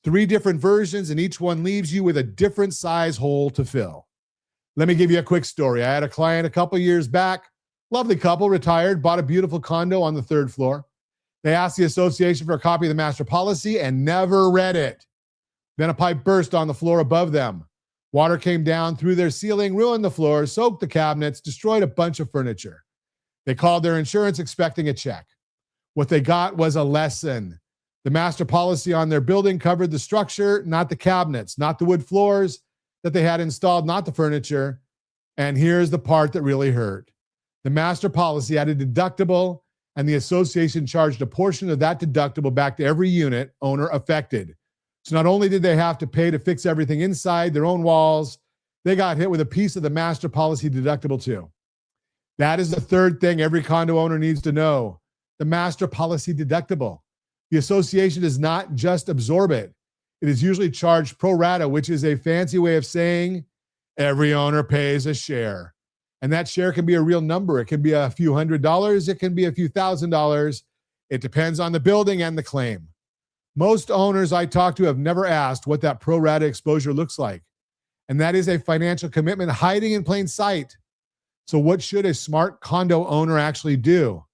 Three different versions, and each one leaves you with a different size hole to fill. Let me give you a quick story. I had a client a couple years back, lovely couple, retired, bought a beautiful condo on the third floor. They asked the association for a copy of the master policy and never read it. Then a pipe burst on the floor above them. Water came down through their ceiling, ruined the floor, soaked the cabinets, destroyed a bunch of furniture. They called their insurance expecting a check. What they got was a lesson. The master policy on their building covered the structure, not the cabinets, not the wood floors that they had installed, not the furniture. And here's the part that really hurt. The master policy had a deductible, and the association charged a portion of that deductible back to every unit owner affected. So not only did they have to pay to fix everything inside their own walls, they got hit with a piece of the master policy deductible too. That is the third thing every condo owner needs to know: the master policy deductible. The association does not just absorb it. It is usually charged pro rata, which is a fancy way of saying every owner pays a share. And that share can be a real number. It can be a few $100s. It can be a few $1,000s. It depends on the building and the claim. Most owners I talk to have never asked what that pro rata exposure looks like. And that is a financial commitment hiding in plain sight. So what should a smart condo owner actually do?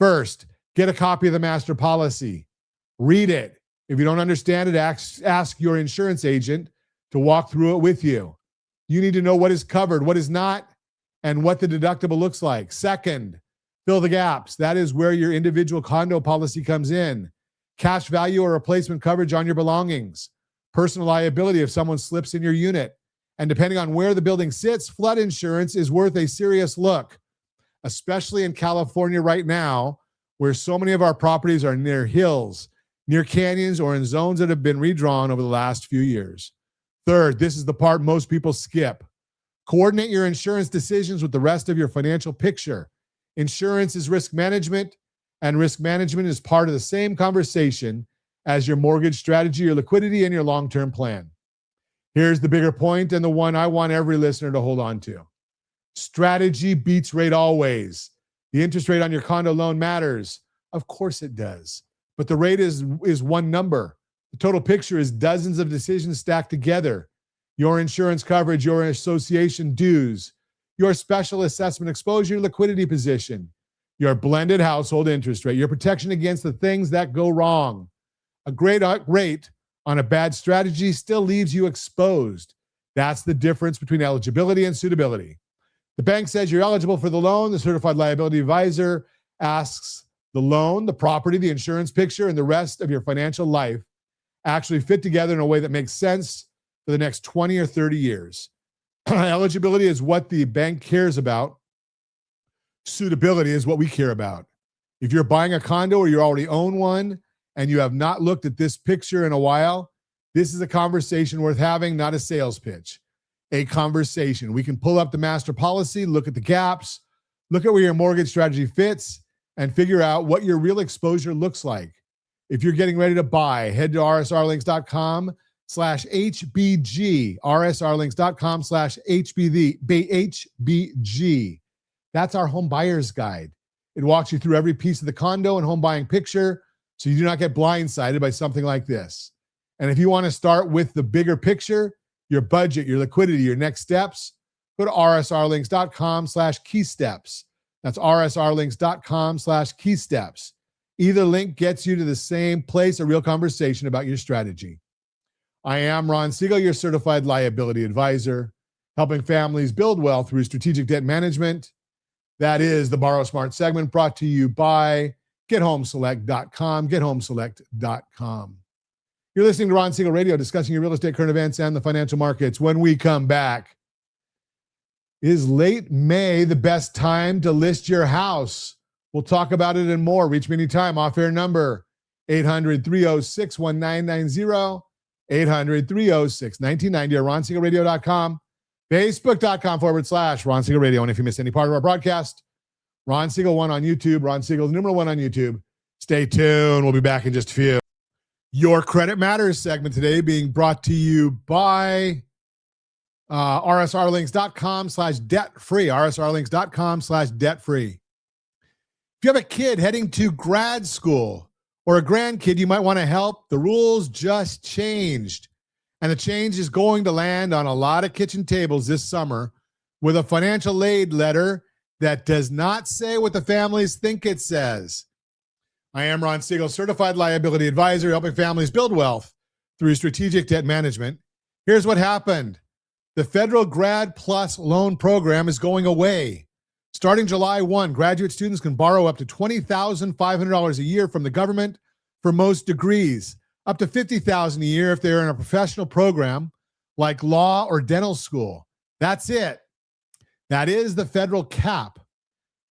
First, get a copy of the master policy. Read it. If you don't understand it, ask your insurance agent to walk through it with you. You need to know what is covered, what is not, and what the deductible looks like. Second, fill the gaps. That is where your individual condo policy comes in. Cash value or replacement coverage on your belongings. Personal liability if someone slips in your unit. And depending on where the building sits, flood insurance is worth a serious look, especially in California right now, where so many of our properties are near hills, near canyons, or in zones that have been redrawn over the last few years. Third, this is the part most people skip. Coordinate your insurance decisions with the rest of your financial picture. Insurance is risk management, and risk management is part of the same conversation as your mortgage strategy, your liquidity, and your long-term plan. Here's the bigger point, and the one I want every listener to hold on to. Strategy beats rate always. The interest rate on your condo loan matters. Of course it does. But the rate is one number. The total picture is dozens of decisions stacked together. Your insurance coverage, your association dues, your special assessment exposure, your liquidity position, your blended household interest rate, your protection against the things that go wrong. A great rate on a bad strategy still leaves you exposed. That's the difference between eligibility and suitability. The bank says you're eligible for the loan. The certified liability advisor asks the loan, the property, the insurance picture, and the rest of your financial life actually fit together in a way that makes sense for the next 20 or 30 years. Eligibility is what the bank cares about. Suitability is what we care about. If you're buying a condo or you already own one and you have not looked at this picture in a while, this is a conversation worth having, not a sales pitch. A conversation. We can pull up the master policy, look at the gaps, look at where your mortgage strategy fits, and figure out what your real exposure looks like. If you're getting ready to buy, head to rsrlinks.com/HBG, rsrlinks.com/HBG. That's our home buyer's guide. It walks you through every piece of the condo and home buying picture so you do not get blindsided by something like this. And if you want to start with the bigger picture, your budget, your liquidity, your next steps, go to rsrlinks.com/keysteps. That's rsrlinks.com/keysteps. Either link gets you to the same place, a real conversation about your strategy. I am Ron Siegel, your certified liability advisor, helping families build wealth through strategic debt management. That is the Borrow Smart segment brought to you by GetHomeSelect.com, GetHomeSelect.com. You're listening to Ron Siegel Radio, discussing your real estate, current events, and the financial markets. When we come back, is late May the best time to list your house? We'll talk about it and more. Reach me anytime. Off-air number, 800-306-1990, 800-306-1990, or RonSiegelRadio.com, Facebook.com/Ron Siegel Radio. And if you missed any part of our broadcast, Ron Siegel 1 on YouTube, Ron Siegel #1 on YouTube. Stay tuned. We'll be back in just a few. Your Credit Matters segment today being brought to you by rsrlinks.com/debt-free, rsrlinks.com/debt-free. If you have a kid heading to grad school or a grandkid you might want to help, the rules just changed. And the change is going to land on a lot of kitchen tables this summer with a financial aid letter that does not say what the families think it says. I am Ron Siegel, certified liability advisor, helping families build wealth through strategic debt management. Here's what happened. The federal Grad Plus loan program is going away. Starting July 1, graduate students can borrow up to $20,500 a year from the government for most degrees, up to $50,000 a year if they're in a professional program like law or dental school. That's it. That is the federal cap.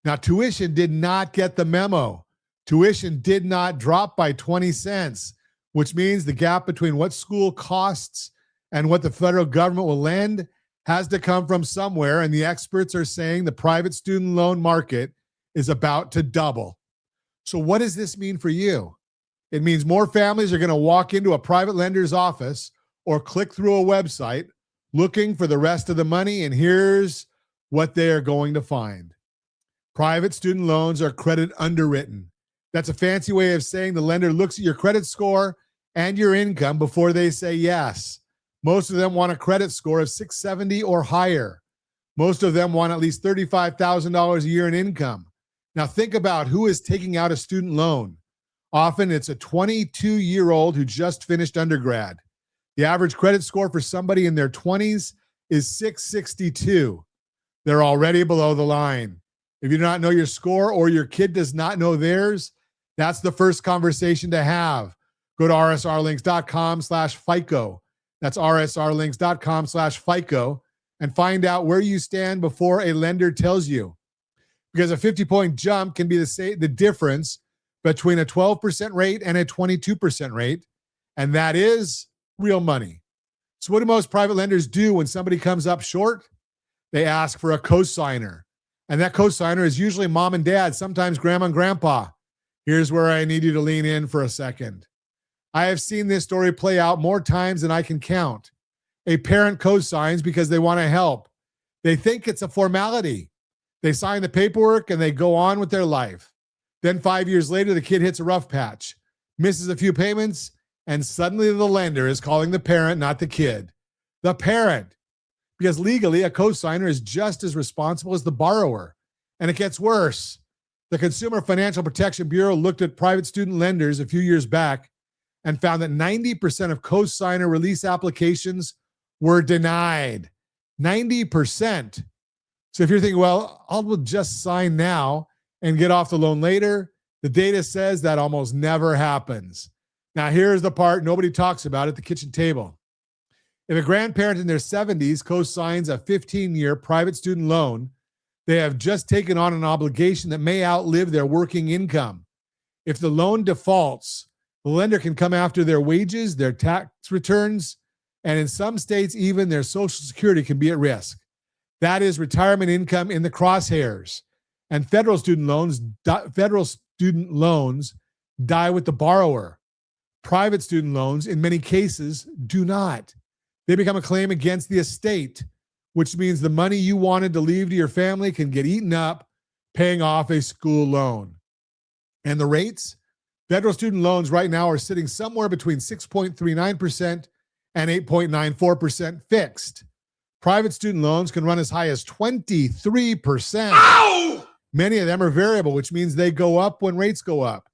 Now, tuition did not get the memo. Tuition did not drop by 20 cents, which means the gap between what school costs and what the federal government will lend has to come from somewhere, and the experts are saying the private student loan market is about to double. So what does this mean for you? It means more families are going to walk into a private lender's office or click through a website looking for the rest of the money, and here's what they are going to find. Private student loans are credit underwritten. That's a fancy way of saying the lender looks at your credit score and your income before they say yes. Most of them want a credit score of 670 or higher. Most of them want at least $35,000 a year in income. Now think about who is taking out a student loan. Often it's a 22-year-old who just finished undergrad. The average credit score for somebody in their 20s is 662. They're already below the line. If you do not know your score or your kid does not know theirs, that's the first conversation to have. Go to rsrlinks.com/FICO. That's rsrlinks.com/FICO and find out where you stand before a lender tells you. Because a 50-point jump can be the difference between a 12% rate and a 22% rate, and that is real money. So what do most private lenders do when somebody comes up short? They ask for a cosigner, and that cosigner is usually mom and dad, sometimes grandma and grandpa. Here's where I need you to lean in for a second. I have seen this story play out more times than I can count. A parent cosigns because they want to help. They think it's a formality. They sign the paperwork and they go on with their life. Then 5 years later, the kid hits a rough patch, misses a few payments, and suddenly the lender is calling the parent, not the kid. The parent. Because legally, a cosigner is just as responsible as the borrower. And it gets worse. The Consumer Financial Protection Bureau looked at private student lenders a few years back and found that 90% of cosigner release applications were denied. 90%. So if you're thinking, well, I'll just sign now and get off the loan later, the data says that almost never happens. Now, here's the part nobody talks about at the kitchen table. If a grandparent in their 70s co-signs a 15-year private student loan, they have just taken on an obligation that may outlive their working income. If the loan defaults, the lender can come after their wages, their tax returns, and in some states, even their Social Security can be at risk. That is retirement income in the crosshairs. And federal student loans die with the borrower. Private student loans, in many cases, do not. They become a claim against the estate, which means the money you wanted to leave to your family can get eaten up paying off a school loan. And the rates? Federal student loans right now are sitting somewhere between 6.39% and 8.94% fixed. Private student loans can run as high as 23%. Ow! Many of them are variable, which means they go up when rates go up.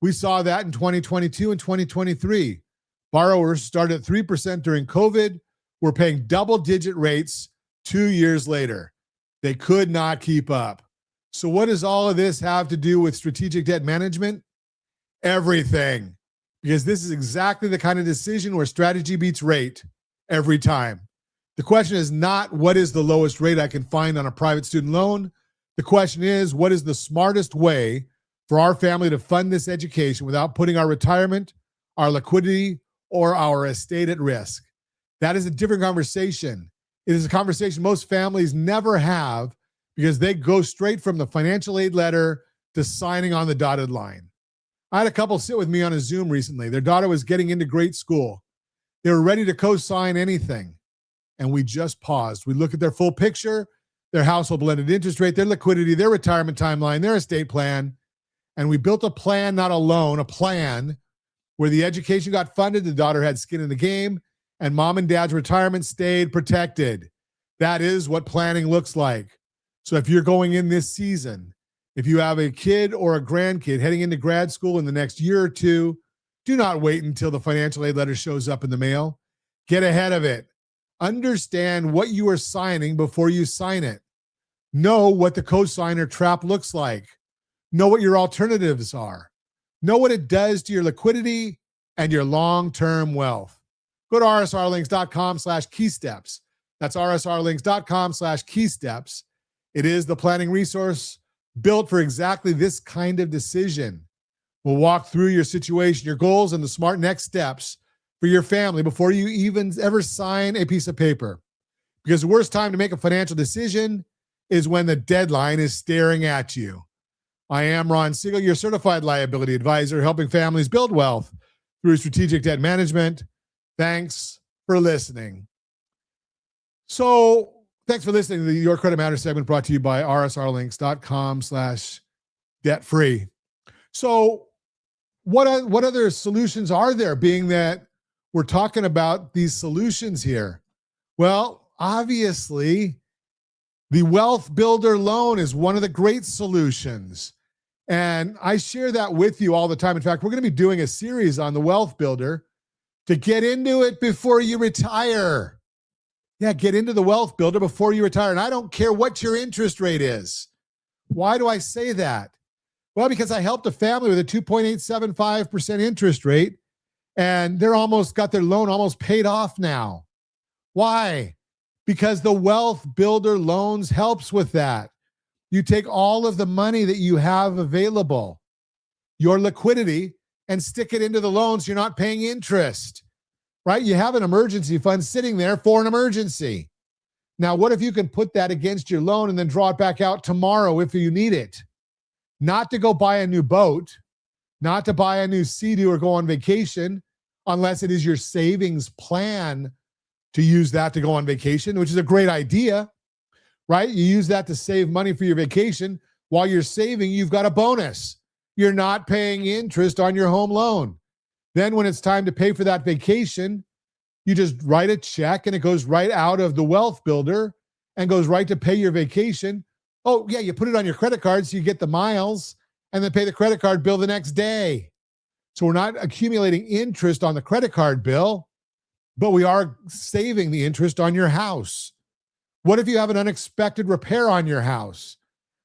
We saw that in 2022 and 2023. Borrowers started at 3% during COVID, were paying double-digit rates 2 years later. They could not keep up. So what does all of this have to do with strategic debt management? Everything. Because this is exactly the kind of decision where strategy beats rate every time. The question is not what is the lowest rate I can find on a private student loan. The question is, what is the smartest way for our family to fund this education without putting our retirement, our liquidity, or our estate at risk? That is a different conversation. It is a conversation most families never have because they go straight from the financial aid letter to signing on the dotted line. I had a couple sit with me on a Zoom recently. Their daughter was getting into great school. They were ready to co-sign anything. And we just paused. We look at their full picture, their household blended interest rate, their liquidity, their retirement timeline, their estate plan. And we built a plan, not a loan, a plan where the education got funded, the daughter had skin in the game, and mom and dad's retirement stayed protected. That is what planning looks like. So if you're going in this season, if you have a kid or a grandkid heading into grad school in the next year or two, do not wait until the financial aid letter shows up in the mail. Get ahead of it. Understand what you are signing before you sign it. Know what the cosigner trap looks like. Know what your alternatives are. Know what it does to your liquidity and your long-term wealth. Go to rsrlinks.com/keysteps. That's rsrlinks.com/keysteps. It is the planning resource built for exactly this kind of decision. We'll walk through your situation, your goals, and the smart next steps for your family before you even ever sign a piece of paper. Because the worst time to make a financial decision is when the deadline is staring at you. I am Ron Siegel, your certified liability advisor, helping families build wealth through strategic debt management. Thanks for listening. So thanks for listening to the Your Credit Matters segment brought to you by rsrlinks.com/debt-free. So what other solutions are there, being that we're talking about these solutions here? Well, obviously, the Wealth Builder loan is one of the great solutions. And I share that with you all the time. In fact, we're going to be doing a series on the Wealth Builder to get into it before you retire. Yeah, get into the Wealth Builder before you retire. And I don't care what your interest rate is. Why do I say that? Well, because I helped a family with a 2.875% interest rate, and they're almost got their loan almost paid off now. Why? Because the Wealth Builder loans helps with that. You take all of the money that you have available, your liquidity, and stick it into the loans. You're not paying interest, right? You have an emergency fund sitting there for an emergency. Now, what if you can put that against your loan and then draw it back out tomorrow if you need it? Not to go buy a new boat, not to buy a new Sea-Doo or go on vacation, unless it is your savings plan to use that to go on vacation, which is a great idea. right? You use that to save money for your vacation. While you're saving, you've got a bonus. You're not paying interest on your home loan. Then when it's time to pay for that vacation, you just write a check and it goes right out of the wealth builder and goes right to pay your vacation. Oh, yeah, you put it on your credit card so you get the miles and then pay the credit card bill the next day. So we're not accumulating interest on the credit card bill, but we are saving the interest on your house. What if you have an unexpected repair on your house?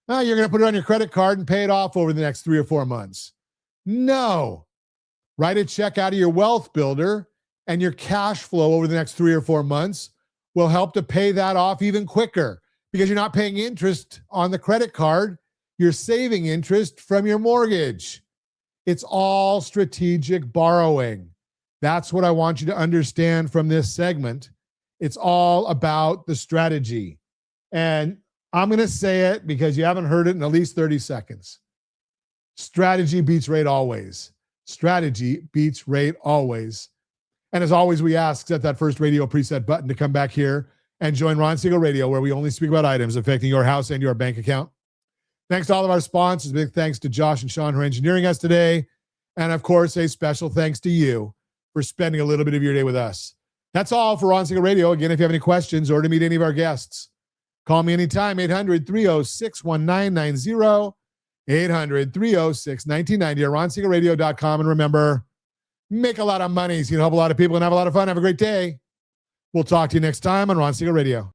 You're going to put it on your credit card and pay it off over the next 3 or 4 months. No. Write a check out of your wealth builder, and your cash flow over the next 3 or 4 months will help to pay that off even quicker because you're not paying interest on the credit card. You're saving interest from your mortgage. It's all strategic borrowing. That's what I want you to understand from this segment. It's all about the strategy. And I'm going to say it because you haven't heard it in at least 30 seconds. Strategy beats rate always. Strategy beats rate always. And as always, we ask, set that first radio preset button to come back here and join Ron Siegel Radio, where we only speak about items affecting your house and your bank account. Thanks to all of our sponsors. Big thanks to Josh and Sean who are engineering us today. And of course, a special thanks to you for spending a little bit of your day with us. That's all for Ron Siegel Radio. Again, if you have any questions or to meet any of our guests, call me anytime, 800-306-1990, 800-306-1990, or ronsiegelradio.com. And remember, make a lot of money so you can help a lot of people and have a lot of fun. Have a great day. We'll talk to you next time on Ron Siegel Radio.